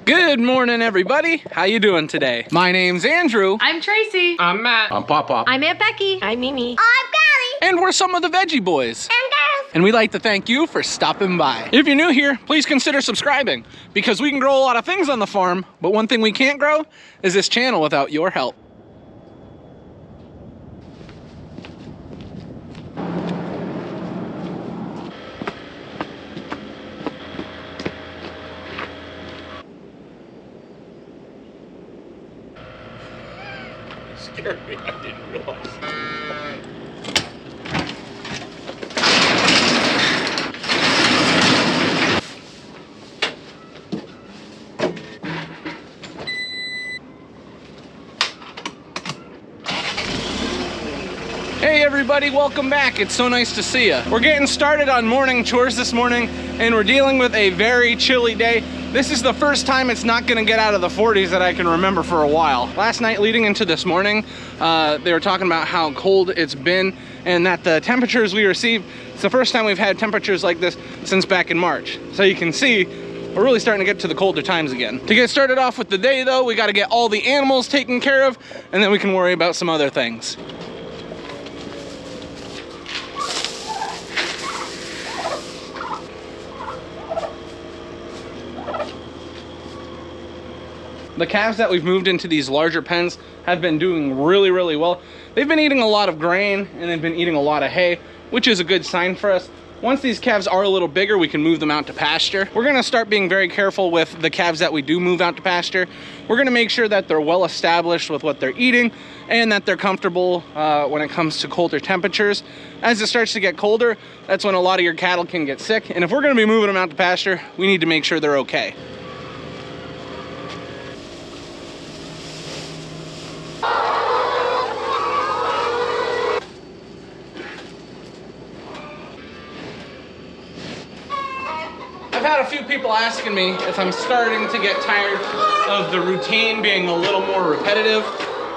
Good morning, everybody. How you doing today? My name's Andrew. I'm Tracy. I'm Matt. I'm Pop. I'm Aunt Becky. I'm Mimi. I'm Callie. And we're some of the Veggie Boys. And girls. And we'd like to thank you for stopping by. If you're new here, please consider subscribing because we can grow a lot of things on the farm, but one thing we can't grow is this channel without your help. Scared me, I didn't realize. Hey everybody, welcome back. It's so nice to see you. We're getting started on morning chores this morning and we're dealing with a very chilly day. This is the first time it's not gonna get out of the 40s that I can remember for a while. Last night leading into this morning, they were talking about how cold it's been and that the temperatures we received, it's the first time we've had temperatures like this since back in March. So you can see, we're really starting to get to the colder times again. To get started off with the day though, we gotta get all the animals taken care of and then we can worry about some other things. The calves that we've moved into these larger pens have been doing really well. They've been eating a lot of grain and they've been eating a lot of hay, which is a good sign for us. Once these calves are a little bigger, we can move them out to pasture. We're gonna start being very careful with the calves that we do move out to pasture. We're gonna make sure that they're well established with what they're eating and that they're comfortable when it comes to colder temperatures. As it starts to get colder, that's when a lot of your cattle can get sick. And if we're gonna be moving them out to pasture, we need to make sure they're okay. I've had a few people asking me if I'm starting to get tired of the routine being a little more repetitive.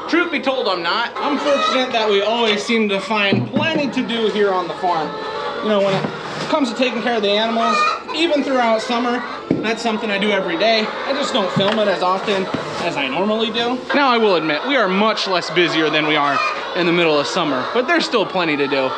Truth be told, I'm not. I'm fortunate that we always seem to find plenty to do here on the farm. You know, when it comes to taking care of the animals, even throughout summer, that's something I do every day. I just don't film it as often as I normally do. Now I will admit, we are much less busier than we are in the middle of summer, but there's still plenty to do.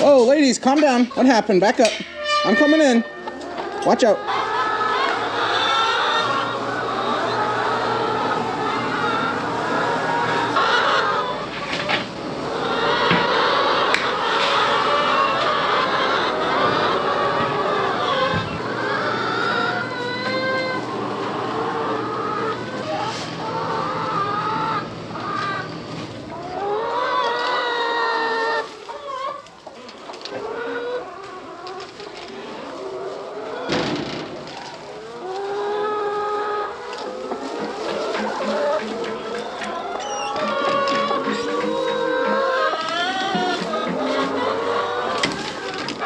Oh, ladies, calm down. What happened? Back up. I'm coming in. Watch out.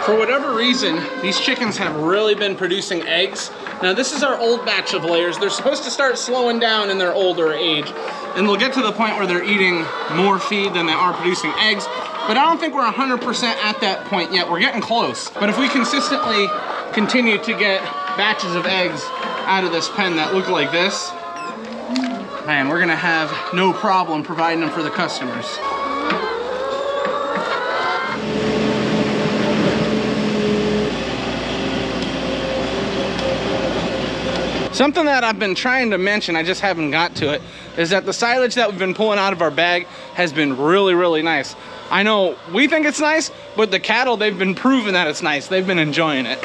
For whatever reason, these chickens have really been producing eggs. Now this is our old batch of layers. They're supposed to start slowing down in their older age, and they'll get to the point where they're eating more feed than they are producing eggs. But I don't think we're 100% at that point yet. We're getting close. But if we consistently continue to get batches of eggs out of this pen that look like this, man, we're gonna have no problem providing them for the customers. Something that I've been trying to mention, I just haven't got to it, is that the silage that we've been pulling out of our bag has been really nice. I know we think it's nice, but the cattle, they've been proving that it's nice. They've been enjoying it.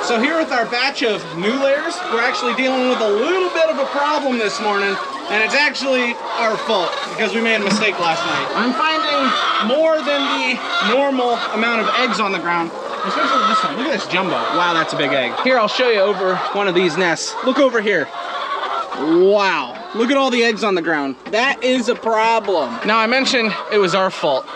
So here with our batch of new layers, we're actually dealing with a little bit of a problem this morning, and it's actually our fault because we made a mistake last night. I'm finding more than the normal amount of eggs on the ground, especially this one. Look at this jumbo. Wow, that's a big egg. Here, I'll show you over one of these nests. Look over here. Wow, look at all the eggs on the ground. That is a problem. Now, I mentioned it was our fault.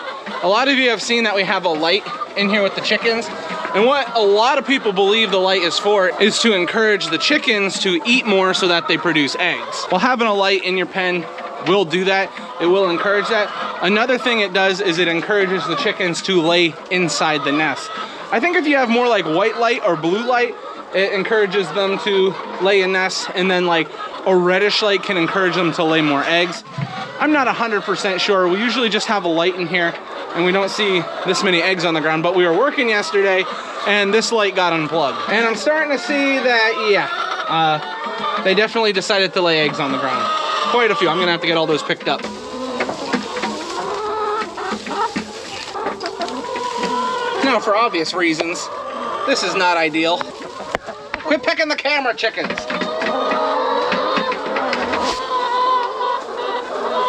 A lot of you have seen that we have a light in here with the chickens. And what a lot of people believe the light is for is to encourage the chickens to eat more so that they produce eggs. Well, having a light in your pen will do that. It will encourage that. Another thing it does is it encourages the chickens to lay inside the nest. I think if you have more like white light or blue light, it encourages them to lay in nests, and then like a reddish light can encourage them to lay more eggs. I'm not 100% sure. We usually just have a light in here and we don't see this many eggs on the ground, but we were working yesterday and this light got unplugged. And I'm starting to see that, yeah, they definitely decided to lay eggs on the ground. Quite a few. I'm gonna have to get all those picked up. Now, for obvious reasons, this is not ideal. Quit picking the camera, chickens.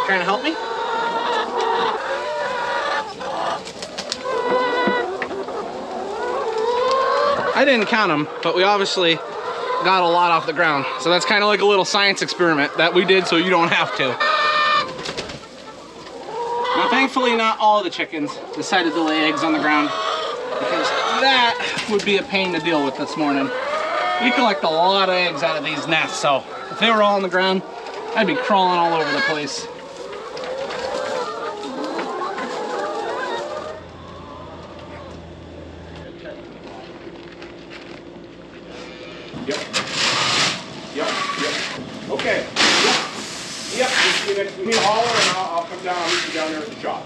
Trying to help me? I didn't count them, but we obviously got a lot off the ground. So that's kind of like a little science experiment that we did so you don't have to. Now, thankfully, not all the chickens decided to lay eggs on the ground, because that would be a pain to deal with this morning. We collect a lot of eggs out of these nests, so if they were all on the ground, I'd be crawling all over the place. Okay. Yep. Give me a holler and I'll come down. I'll meet you down there at the shop.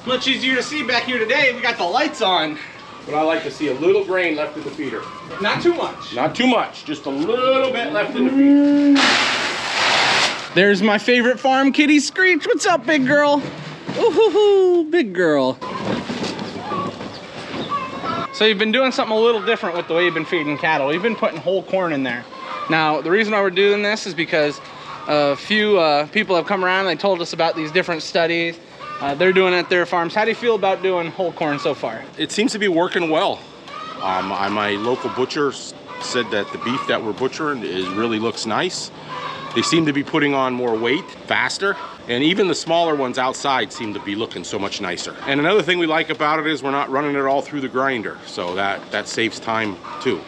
Much easier to see back here today. We got the lights on. But I like to see a little grain left in the feeder. Not too much. Not too much. Just a little bit left in the feeder. There's my favorite farm kitty, Screech. What's up, big girl? Ooh, big girl. So you've been doing something a little different with the way you've been feeding cattle. You've been putting whole corn in there. Now, the reason why we're doing this is because a few people have come around and they told us about these different studies. They're doing it at their farms. How do you feel about doing whole corn so far? It seems to be working well. My local butcher said that the beef that we're butchering really looks nice. They seem to be putting on more weight faster, and even the smaller ones outside seem to be looking so much nicer. And another thing we like about it is we're not running it all through the grinder, so that saves time too.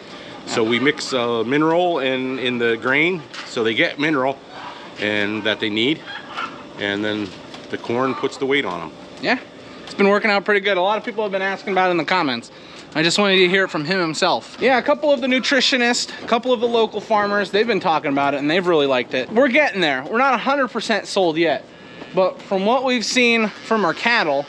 So we mix mineral in the grain, so they get mineral and that they need, and then the corn puts the weight on them. Yeah, it's been working out pretty good. A lot of people have been asking about it in the comments. I just wanted to hear it from him himself. Yeah, a couple of the nutritionists, a couple of the local farmers, they've been talking about it and they've really liked it. We're getting there. We're not 100% sold yet, but from what we've seen from our cattle,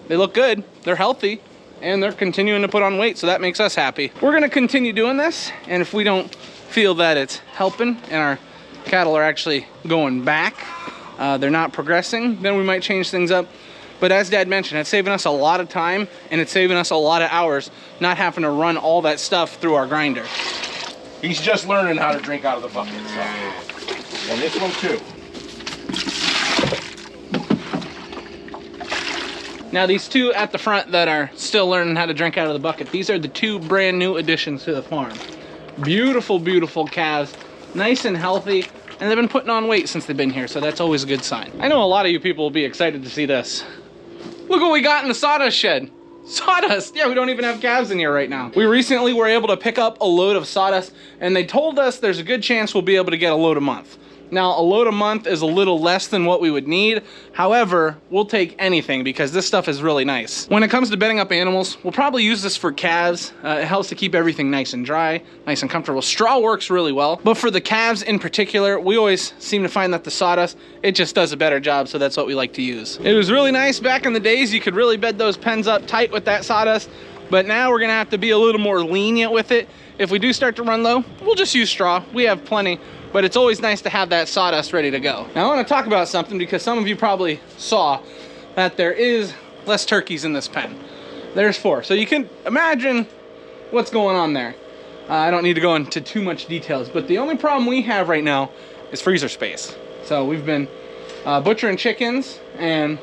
they look good, they're healthy, and they're continuing to put on weight, so that makes us happy. We're gonna continue doing this, and if we don't feel that it's helping and our cattle are actually going back, they're not progressing, then we might change things up. But as Dad mentioned, it's saving us a lot of time and it's saving us a lot of hours not having to run all that stuff through our grinder. He's just learning how to drink out of the bucket, so. And this one too. Now these two at the front that are still learning how to drink out of the bucket, these are the two brand new additions to the farm. Beautiful, beautiful calves, nice and healthy. And they've been putting on weight since they've been here, so that's always a good sign. I know a lot of you people will be excited to see this. Look what we got in the sawdust shed. Sawdust! Yeah, we don't even have calves in here right now. We recently were able to pick up a load of sawdust, and they told us there's a good chance we'll be able to get a load a month. Now, a load a month is a little less than what we would need. However, we'll take anything because this stuff is really nice. When it comes to bedding up animals, we'll probably use this for calves. It helps to keep everything nice and dry, nice and comfortable. Straw works really well, but for the calves in particular, we always seem to find that the sawdust, it just does a better job, so that's what we like to use. It was really nice back in the days. You could really bed those pens up tight with that sawdust, but now we're gonna have to be a little more lenient with it. If we do start to run low, we'll just use straw. We have plenty. But it's always nice to have that sawdust ready to go. Now I want to talk about something because some of you probably saw that there is less turkeys in this pen. There's 4, so you can imagine what's going on there. I don't need to go into too much details, but the only problem we have right now is freezer space. So we've been butchering chickens and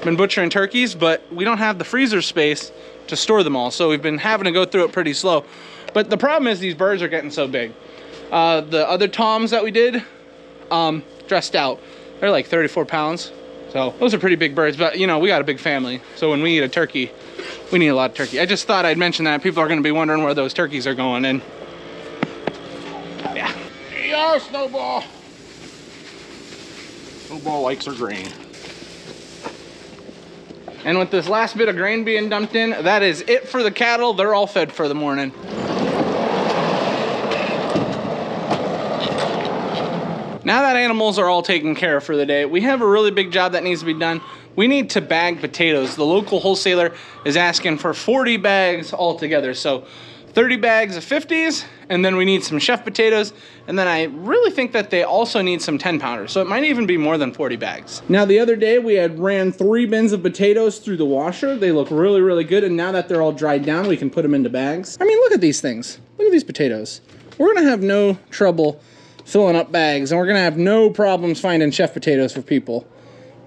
been butchering turkeys, but we don't have the freezer space to store them all. So we've been having to go through it pretty slow. But the problem is these birds are getting so big. The other toms that we did, dressed out, they're like 34 pounds. So those are pretty big birds, but you know, we got a big family. So when we eat a turkey, we need a lot of turkey. I just thought I'd mention that. People are gonna be wondering where those turkeys are going, and yeah. Oh, Snowball. Snowball likes her grain. And with this last bit of grain being dumped in, that is it for the cattle. They're all fed for the morning. Now that animals are all taken care of for the day, we have a really big job that needs to be done. We need to bag potatoes. The local wholesaler is asking for 40 bags altogether. So 30 bags of 50s, and then we need some chef potatoes, and then I really think that they also need some 10-pounders, so it might even be more than 40 bags. Now the other day we had ran 3 bins of potatoes through the washer. They look really, really good, and now that they're all dried down, we can put them into bags. I mean, look at these things. Look at these potatoes. We're gonna have no trouble filling up bags, and we're gonna have no problems finding chef potatoes for people.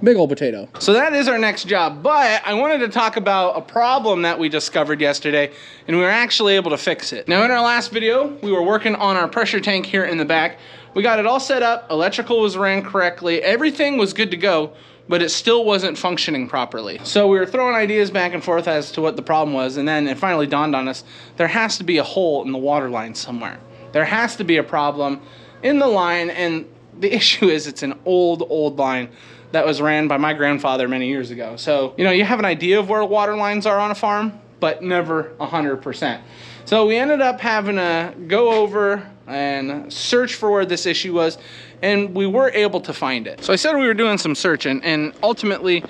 Big old potato. So that is our next job, but I wanted to talk about a problem that we discovered yesterday, and we were actually able to fix it. Now in our last video, we were working on our pressure tank here in the back. We got it all set up, electrical was ran correctly, everything was good to go, but it still wasn't functioning properly. So we were throwing ideas back and forth as to what the problem was, and then it finally dawned on us, there has to be a hole in the water line somewhere. There has to be a problem in the line, and the issue is it's an old line that was ran by my grandfather many years ago. So, you know, you have an idea of where water lines are on a farm, but never 100%. So we ended up having to go over and search for where this issue was, and we were able to find it. So I said we were doing some searching, and ultimately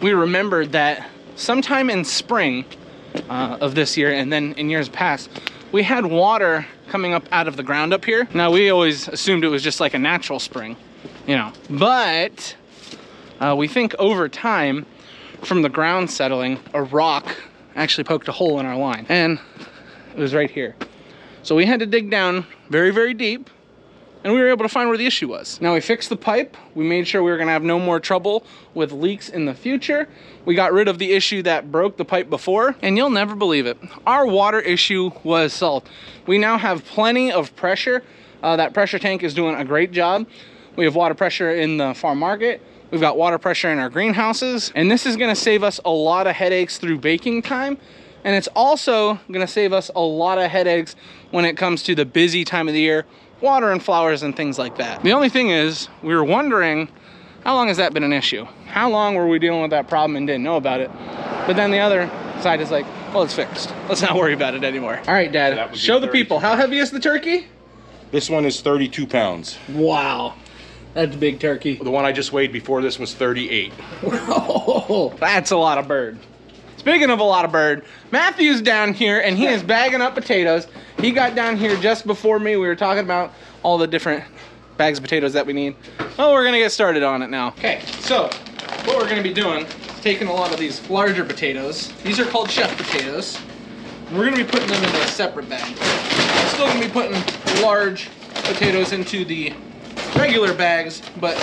we remembered that sometime in spring of this year, and then in years past, we had water coming up out of the ground up here. Now we always assumed it was just like a natural spring, you know, but we think over time, from the ground settling, a rock actually poked a hole in our line, and it was right here. So we had to dig down very, very deep, and we were able to find where the issue was. Now we fixed the pipe. We made sure we were gonna have no more trouble with leaks in the future. We got rid of the issue that broke the pipe before, and you'll never believe it. Our water issue was solved. We now have plenty of pressure. That pressure tank is doing a great job. We have water pressure in the farm market. We've got water pressure in our greenhouses, and this is gonna save us a lot of headaches through baking time, and it's also gonna save us a lot of headaches when it comes to the busy time of the year, watering flowers and things like that. The only thing is, we were wondering, how long has that been an issue? How long were we dealing with that problem and didn't know about it? But then the other side is like, well, it's fixed. Let's not worry about it anymore. All right, Dad, show the people. How heavy is the turkey? This one is 32 pounds. Wow. That's a big turkey. The one I just weighed before this was 38. Oh, that's a lot of bird. Speaking of a lot of bird, Matthew's down here and he is bagging up potatoes. He got down here just before me. We were talking about all the different bags of potatoes that we need. Well, we're gonna get started on it now. Okay, so what we're gonna be doing is taking a lot of these larger potatoes. These are called chef potatoes. We're gonna be putting them into a separate bag. I'm still gonna be putting large potatoes into the regular bags, but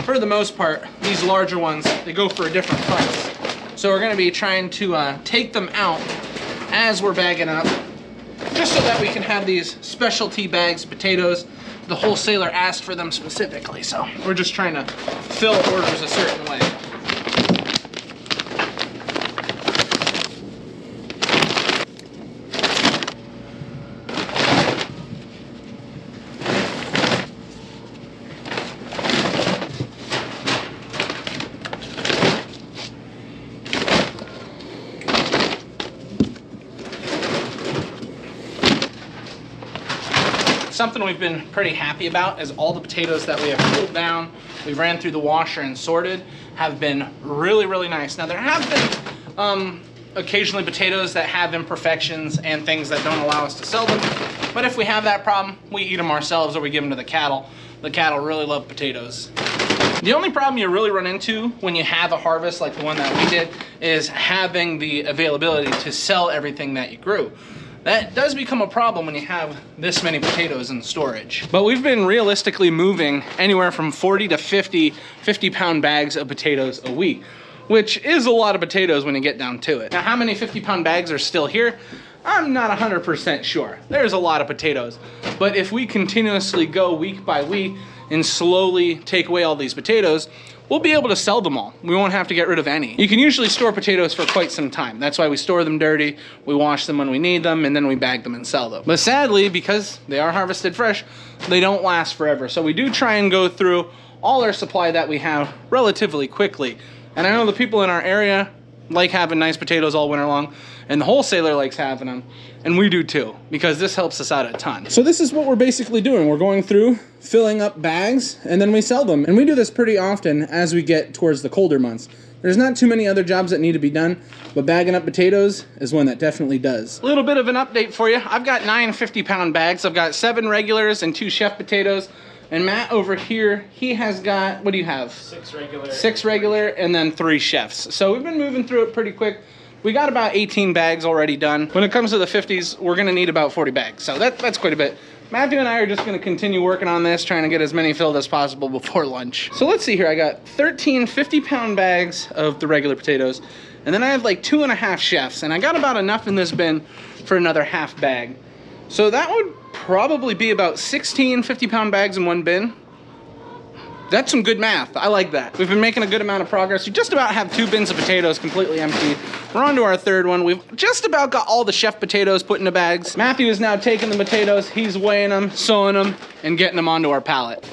for the most part, these larger ones, they go for a different price. So we're gonna be trying to take them out as we're bagging up, just so that we can have these specialty bags of potatoes. The wholesaler asked for them specifically, so we're just trying to fill orders a certain way. Something we've been pretty happy about is all the potatoes that we have pulled down, we ran through the washer and sorted, have been really, really nice. Now there have been occasionally potatoes that have imperfections and things that don't allow us to sell them, but if we have that problem, we eat them ourselves or we give them to the cattle. The cattle really love potatoes. The only problem you really run into when you have a harvest like the one that we did is having the availability to sell everything that you grew. That does become a problem when you have this many potatoes in storage. But we've been realistically moving anywhere from 40 to 50-pound bags of potatoes a week, which is a lot of potatoes when you get down to it. Now, how many 50-pound bags are still here? I'm not 100% sure. There's a lot of potatoes. But if we continuously go week by week and slowly take away all these potatoes, we'll be able to sell them all. We won't have to get rid of any. You can usually store potatoes for quite some time. That's why we store them dirty, we wash them when we need them, and then we bag them and sell them. But sadly, because they are harvested fresh, they don't last forever. So we do try and go through all our supply that we have relatively quickly. And I know the people in our area like having nice potatoes all winter long, and the wholesaler likes having them, and we do too, because this helps us out a ton. So this is what we're basically doing. We're going through, filling up bags, and then we sell them. And we do this pretty often as we get towards the colder months. There's not too many other jobs that need to be done, but bagging up potatoes is one that definitely does. A little bit of an update for you. I've got 9 50-pound bags. I've got 7 regulars and 2 chef potatoes. And Matt over here, he has got, what do you have? 6 regular. 6 regular and then 3 chefs. So we've been moving through it pretty quick. We got about 18 bags already done. When it comes to the 50s, we're gonna need about 40 bags. So that's quite a bit. Matthew and I are just gonna continue working on this, trying to get as many filled as possible before lunch. So let's see here, I got 13 50-pound bags of the regular potatoes, and then I have like 2.5 chefs, and I got about enough in this bin for another half bag. So that would probably be about 16 50-pound bags in one bin. That's some good math. I like that. We've been making a good amount of progress. We just about have 2 bins of potatoes completely empty. We're on to our 3rd one. We've just about got all the chef potatoes put into bags. Matthew is now taking the potatoes. He's weighing them, sewing them, and getting them onto our pallet.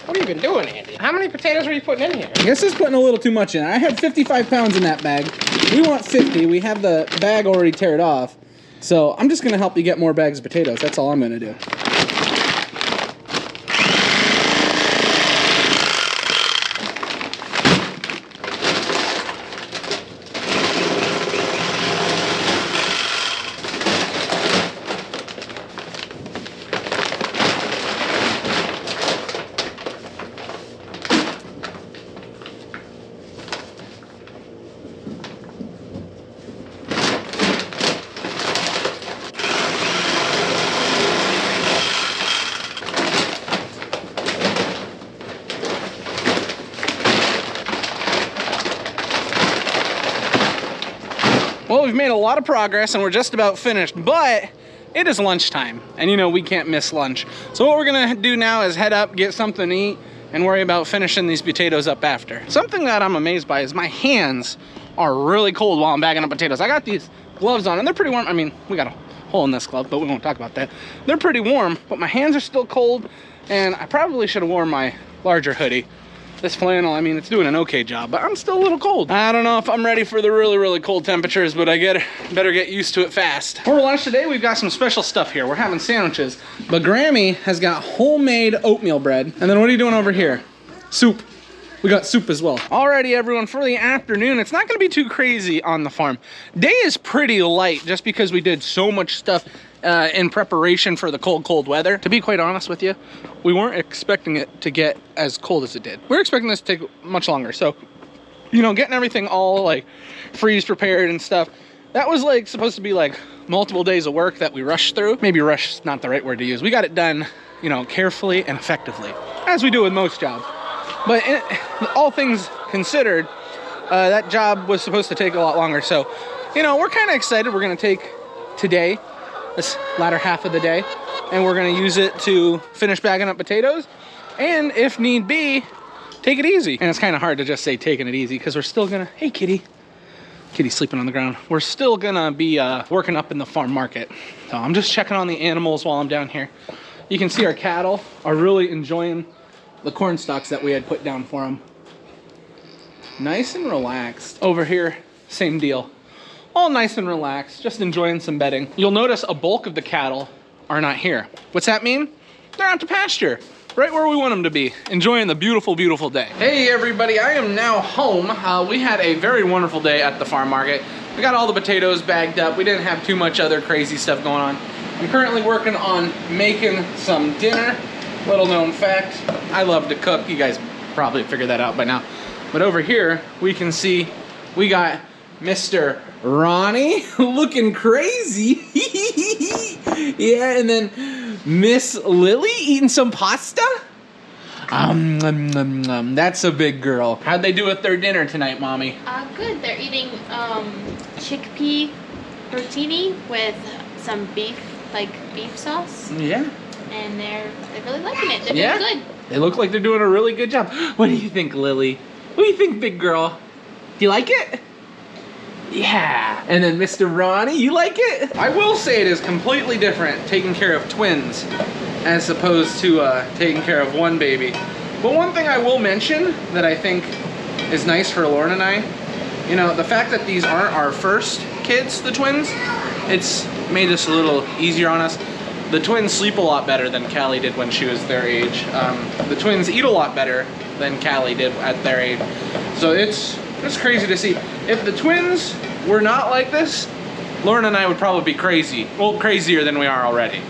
What have you been doing, Andy? How many potatoes are you putting in here? I guess it's putting a little too much in. I had 55 pounds in that bag. We want 50. We have the bag already teared off. So I'm just gonna help you get more bags of potatoes. That's all I'm gonna do. Well, we've made a lot of progress and we're just about finished, but it is lunchtime and you know we can't miss lunch. So what we're gonna do now is head up, get something to eat, and worry about finishing these potatoes up after. Something that I'm amazed by is my hands are really cold while I'm bagging up potatoes. I got these gloves on and they're pretty warm. I mean, we got a hole in this glove, but we won't talk about that. They're pretty warm, but my hands are still cold, and I probably should have worn my larger hoodie. This flannel, I mean, it's doing an okay job, but I'm still a little cold. I don't know if I'm ready for the really, really cold temperatures, but I better get used to it fast. For lunch today, we've got some special stuff here. We're having sandwiches, but Grammy has got homemade oatmeal bread. And then what are you doing over here? Soup. We got soup as well. Alrighty, everyone, for the afternoon, it's not gonna be too crazy on the farm. Day is pretty light just because we did so much stuff in preparation for the cold weather. To be quite honest with you, we weren't expecting it to get as cold as it did. We were expecting this to take much longer. So, you know, getting everything all like freeze prepared and stuff, that was like supposed to be like multiple days of work that we rushed through. Maybe rush is not the right word to use. We got it done, you know, carefully and effectively, as we do with most jobs. But all things considered, that job was supposed to take a lot longer. So, you know, we're kind of excited. We're gonna take today, this latter half of the day, and we're gonna use it to finish bagging up potatoes, and if need be, take it easy. And it's kind of hard to just say taking it easy because we're still gonna, hey kitty. Kitty's sleeping on the ground. We're still gonna be working up in the farm market. So I'm just checking on the animals while I'm down here. You can see our cattle are really enjoying the corn stalks that we had put down for them. Nice and relaxed. Over here, same deal. All nice and relaxed, just enjoying some bedding. You'll notice a bulk of the cattle are not here. What's that mean? They're out to pasture, right where we want them to be, enjoying the beautiful, beautiful day. Hey everybody, I am now home. We had a very wonderful day at the farm market. We got all the potatoes bagged up. We didn't have too much other crazy stuff going on. I'm currently working on making some dinner. Little known fact, I love to cook. You guys probably figured that out by now. But over here, we can see we got Mr. Ronnie looking crazy. Yeah, and then Miss Lily eating some pasta. That's a big girl. How'd they do with their dinner tonight, Mommy? Good. They're eating chickpea rotini with some beef sauce. Yeah. And they're really liking it. They're doing good. They look like they're doing a really good job. What do you think, Lily? What do you think, big girl? Do you like it? Yeah. And then Mr. Ronnie, you like it? I will say it is completely different taking care of twins as opposed to taking care of one baby. But one thing I will mention that I think is nice for Lauren and I, you know, the fact that these aren't our first kids, the twins, it's made this a little easier on us. The twins sleep a lot better than Callie did when she was their age. The twins eat a lot better than Callie did at their age. So it's crazy to see. If the twins were not like this, Lauren and I would probably be crazy. Well, crazier than we are already.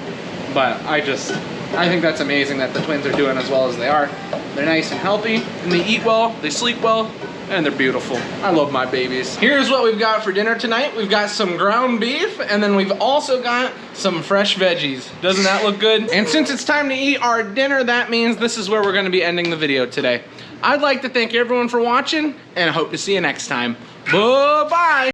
But I think that's amazing that the twins are doing as well as they are. They're nice and healthy, and they eat well, they sleep well, and they're beautiful. I love my babies. Here's what we've got for dinner tonight. We've got some ground beef, and then we've also got some fresh veggies. Doesn't that look good? And since it's time to eat our dinner, that means this is where we're gonna be ending the video today. I'd like to thank everyone for watching, and I hope to see you next time. Bye-bye.